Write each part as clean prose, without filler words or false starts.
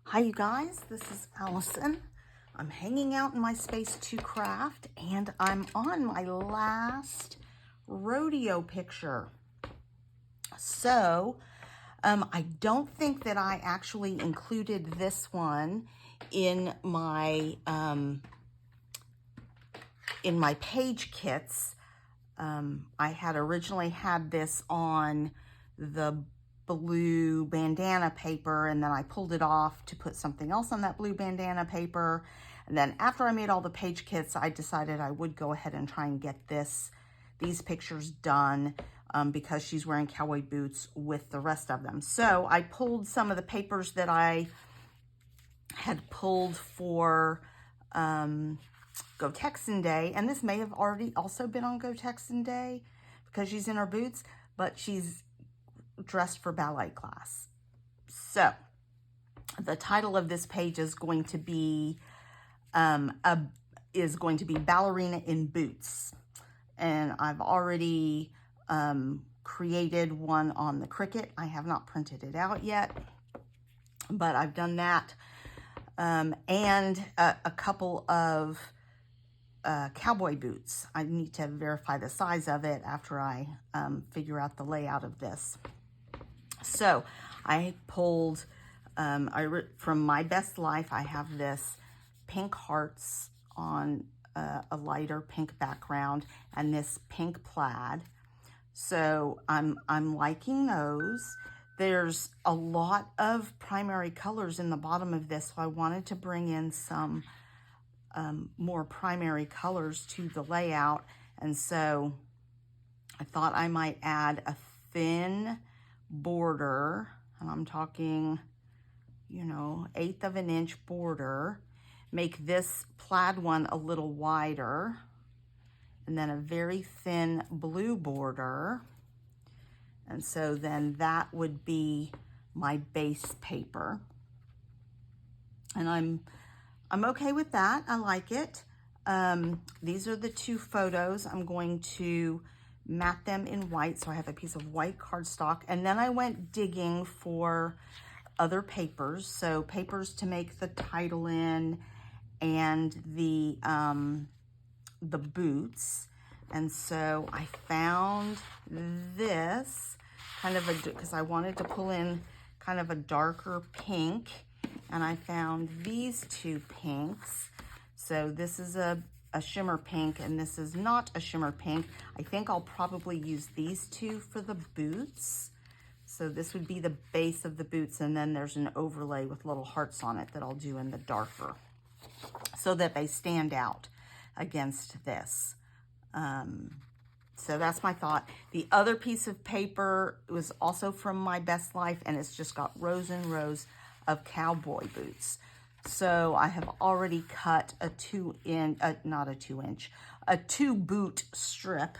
Hi you guys, this is Allison. I'm hanging out in my space to craft and I'm on my last rodeo picture. So I don't think that I actually included this one in my page kits. I had originally had this on the blue bandana paper, and then I pulled it off to put something else on that blue bandana paper. And then after I made all the page kits, I decided I would go ahead and try and get these pictures done because she's wearing cowboy boots with the rest of them. So I pulled some of the papers that I had pulled for Go Texan Day, and this may have already also been on Go Texan Day because she's in her boots, but she's dressed for ballet class. So the title of this page is going to be Ballerina in Boots, and I've already created one on the Cricut. I have not printed it out yet, but I've done that, and a couple of cowboy boots. I need to verify the size of it after I figure out the layout of this. So I pulled, from My Best Life, I have this pink hearts on a lighter pink background and this pink plaid. So I'm liking those. There's a lot of primary colors in the bottom of this, so I wanted to bring in some more primary colors to the layout. And so I thought I might add a thin border, and I'm talking, 1/8 of an inch border, make this plaid one a little wider, and then a very thin blue border. And so then that would be my base paper. And I'm okay with that. I like it. These are the two photos. I'm going to mat them in white. So I have a piece of white cardstock, and then I went digging for other papers. So papers to make the title in and the boots. And so I found this because I wanted to pull in kind of a darker pink, and I found these two pinks. So this is a shimmer pink, and this is not a shimmer pink. I think I'll probably use these two for the boots. So this would be the base of the boots, and then there's an overlay with little hearts on it that I'll do in the darker so that they stand out against this. So that's my thought. The other piece of paper was also from My Best Life, and it's just got rows and rows of cowboy boots. So I have already cut a 2 boot strip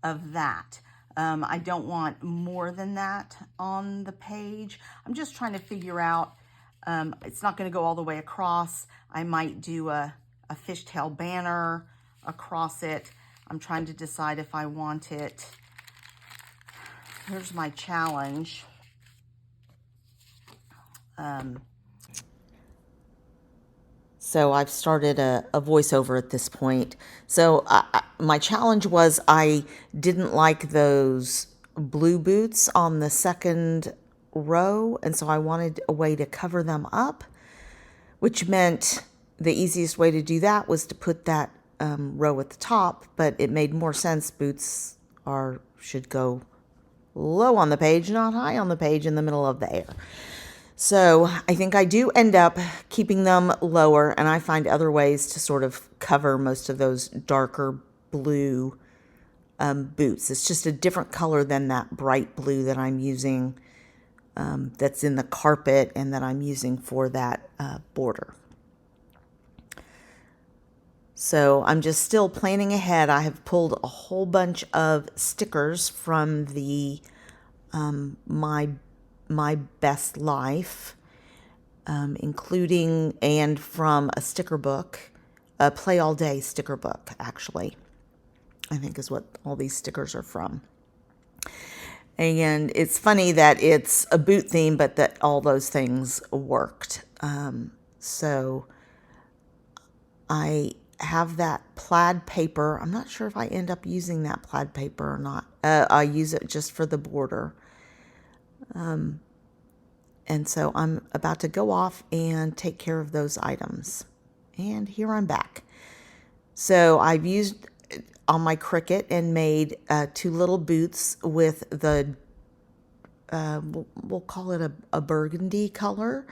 of that. I don't want more than that on the page. I'm just trying to figure out, it's not going to go all the way across. I might do a fishtail banner across it. I'm trying to decide if I want it. Here's my challenge. So I've started a voiceover at this point. So my challenge was I didn't like those blue boots on the second row, and so I wanted a way to cover them up, which meant the easiest way to do that was to put that row at the top, but it made more sense. Boots should go low on the page, not high on the page in the middle of the air. So I think I do end up keeping them lower, and I find other ways to sort of cover most of those darker blue boots. It's just a different color than that bright blue that I'm using, that's in the carpet, and that I'm using for that border. So I'm just still planning ahead. I have pulled a whole bunch of stickers from the My Best Life, including and from a sticker book, a Play All Day sticker book, actually, I think is what all these stickers are from. And it's funny that it's a boot theme, but that all those things worked. So I have that plaid paper. I'm not sure if I end up using that plaid paper or not. I use it just for the border. And so I'm about to go off and take care of those items. And here I'm back. So I've used on my Cricut and made 2 little boots with the, we'll call it a burgundy color,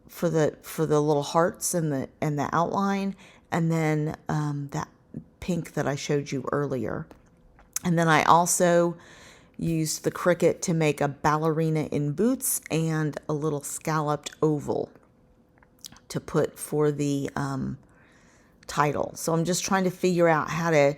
for the little hearts and the outline, and then that pink that I showed you earlier. And then I also used the Cricut to make a ballerina in boots and a little scalloped oval to put for the title. So I'm just trying to figure out how to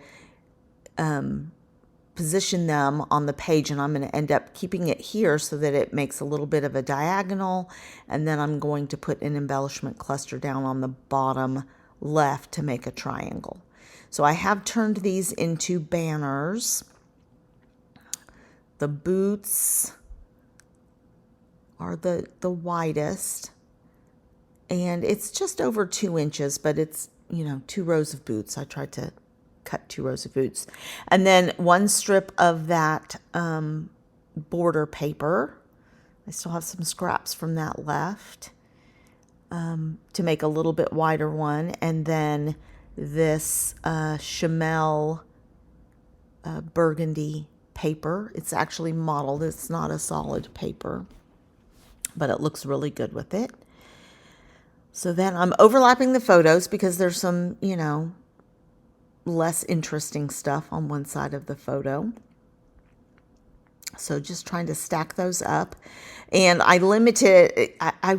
position them on the page, and I'm going to end up keeping it here so that it makes a little bit of a diagonal, and then I'm going to put an embellishment cluster down on the bottom left to make a triangle. So I have turned these into banners. The boots are the widest, and it's just over 2 inches, but it's, 2 rows of boots. I tried to cut 2 rows of boots. And then 1 strip of that border paper. I still have some scraps from that left, to make a little bit wider one. And then this Chamel burgundy paper. It's actually mottled. It's not a solid paper, but it looks really good with it. So then I'm overlapping the photos because there's some, less interesting stuff on one side of the photo. So just trying to stack those up. And I limited, I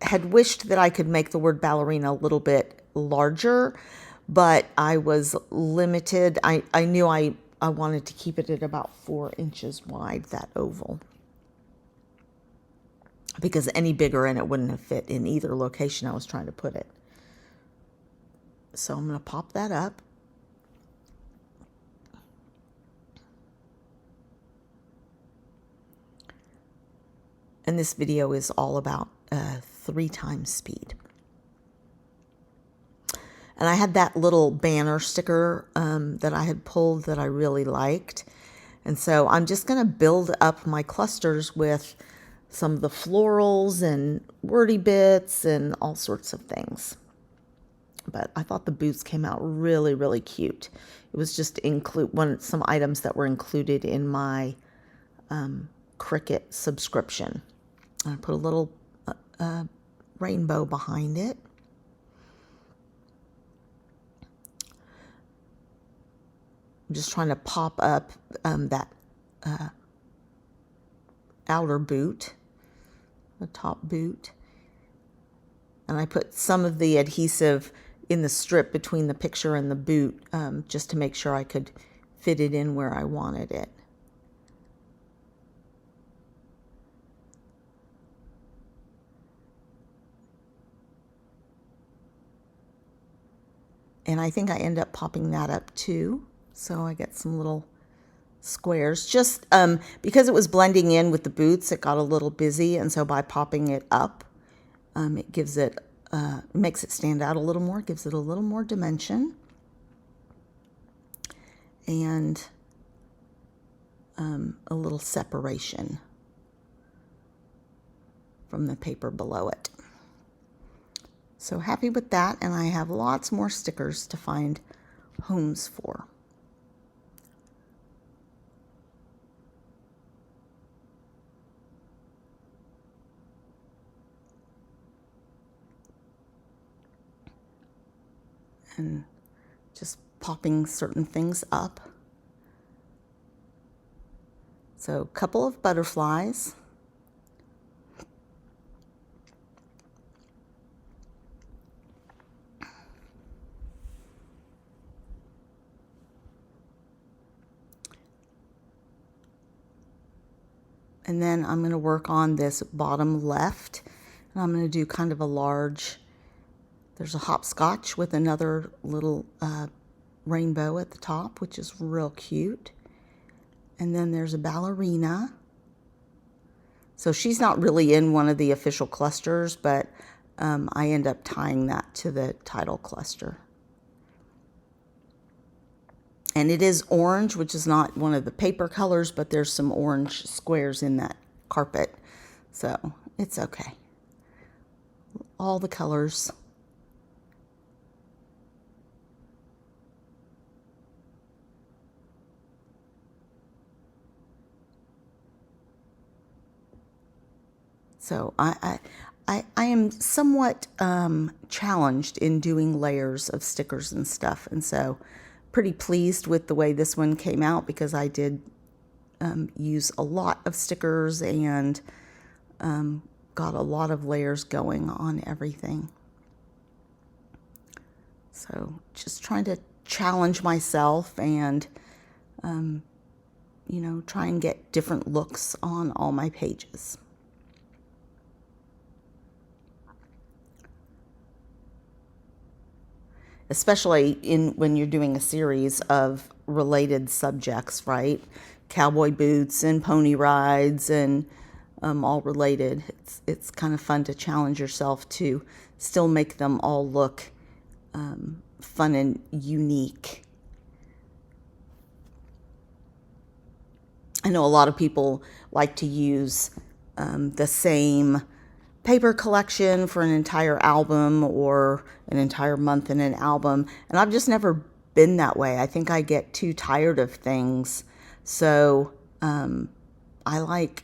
had wished that I could make the word ballerina a little bit larger, but I was limited. I knew I wanted to keep it at about 4 inches wide, that oval, because any bigger and it wouldn't have fit in either location I was trying to put it. So I'm going to pop that up. And this video is all about 3 times speed. And I had that little banner sticker that I had pulled that I really liked. And so I'm just going to build up my clusters with some of the florals and wordy bits and all sorts of things. But I thought the boots came out really, really cute. It was just some items that were included in my Cricut subscription. I put a little rainbow behind it. I'm just trying to pop up that outer boot, the top boot. And I put some of the adhesive in the strip between the picture and the boot, just to make sure I could fit it in where I wanted it. And I think I end up popping that up too. So I get some little squares. Just because it was blending in with the boots, it got a little busy. And so by popping it up, it gives it, makes it stand out a little more, gives it a little more dimension. And a little separation from the paper below it. So happy with that, and I have lots more stickers to find homes for. And just popping certain things up. So a couple of butterflies. And then I'm going to work on this bottom left. And I'm going to do kind of a large, there's a hopscotch with another little rainbow at the top, which is real cute. And then there's a ballerina. So she's not really in one of the official clusters, but I end up tying that to the title cluster. And it is orange, which is not one of the paper colors, but there's some orange squares in that carpet. So it's okay. All the colors. So I am somewhat challenged in doing layers of stickers and stuff. And so pretty pleased with the way this one came out, because I did use a lot of stickers and got a lot of layers going on everything. So just trying to challenge myself and, you know, try and get different looks on all my pages. Especially when you're doing a series of related subjects, right? Cowboy boots and pony rides and all related. It's kind of fun to challenge yourself to still make them all look fun and unique. I know a lot of people like to use the same paper collection for an entire album or an entire month in an album, and I've just never been that way. I think I get too tired of things. So I like,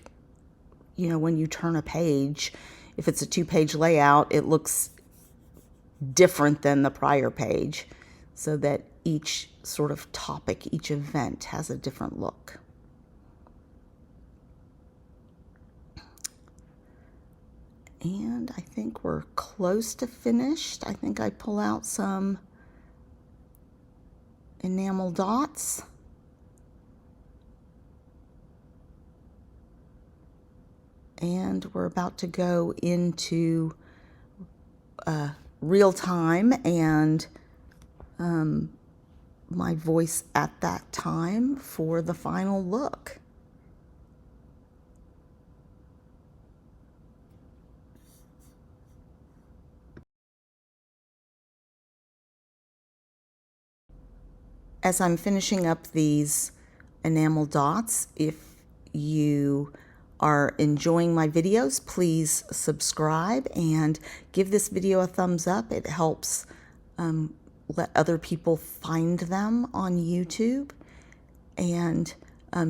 you know, when you turn a page, if it's a 2-page layout, it looks different than the prior page, so that each sort of topic, each event has a different look. And I think we're close to finished. I think I pull out some enamel dots. And we're about to go into real time and my voice at that time for the final look. As I'm finishing up these enamel dots, if you are enjoying my videos, please subscribe and give this video a thumbs up. It helps let other people find them on YouTube. And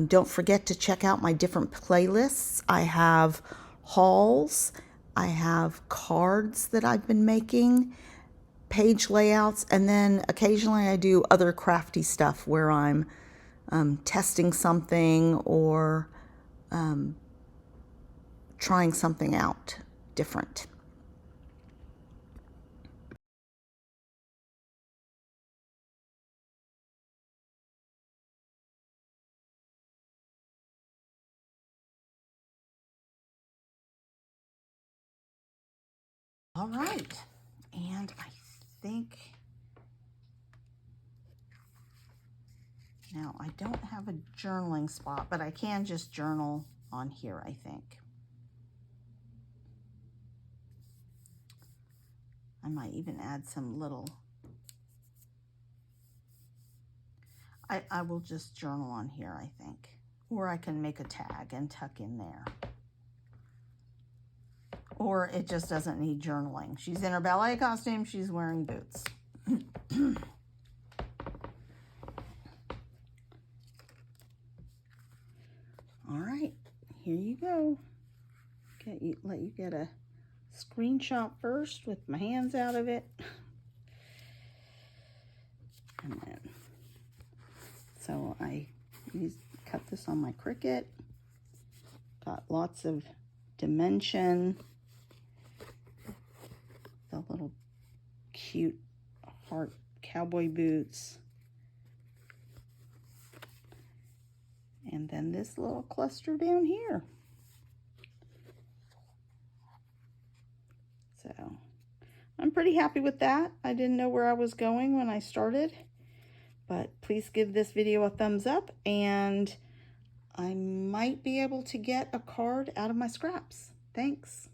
don't forget to check out my different playlists. I have hauls, I have cards that I've been making, page layouts, and then occasionally I do other crafty stuff where I'm testing something or trying something out different. All right, and I think now I don't have a journaling spot, but I can just journal on here, I think. I might even add some little, I will just journal on here, I think. Or I can make a tag and tuck in there. Or it just doesn't need journaling. She's in her ballet costume, she's wearing boots. All right, here you go. Let you get a screenshot first with my hands out of it. And then, so I cut this on my Cricut. Got lots of dimension. The little cute heart cowboy boots. And then this little cluster down here. So I'm pretty happy with that. I didn't know where I was going when I started, But please give this video a thumbs up, and I might be able to get a card out of my scraps. Thanks.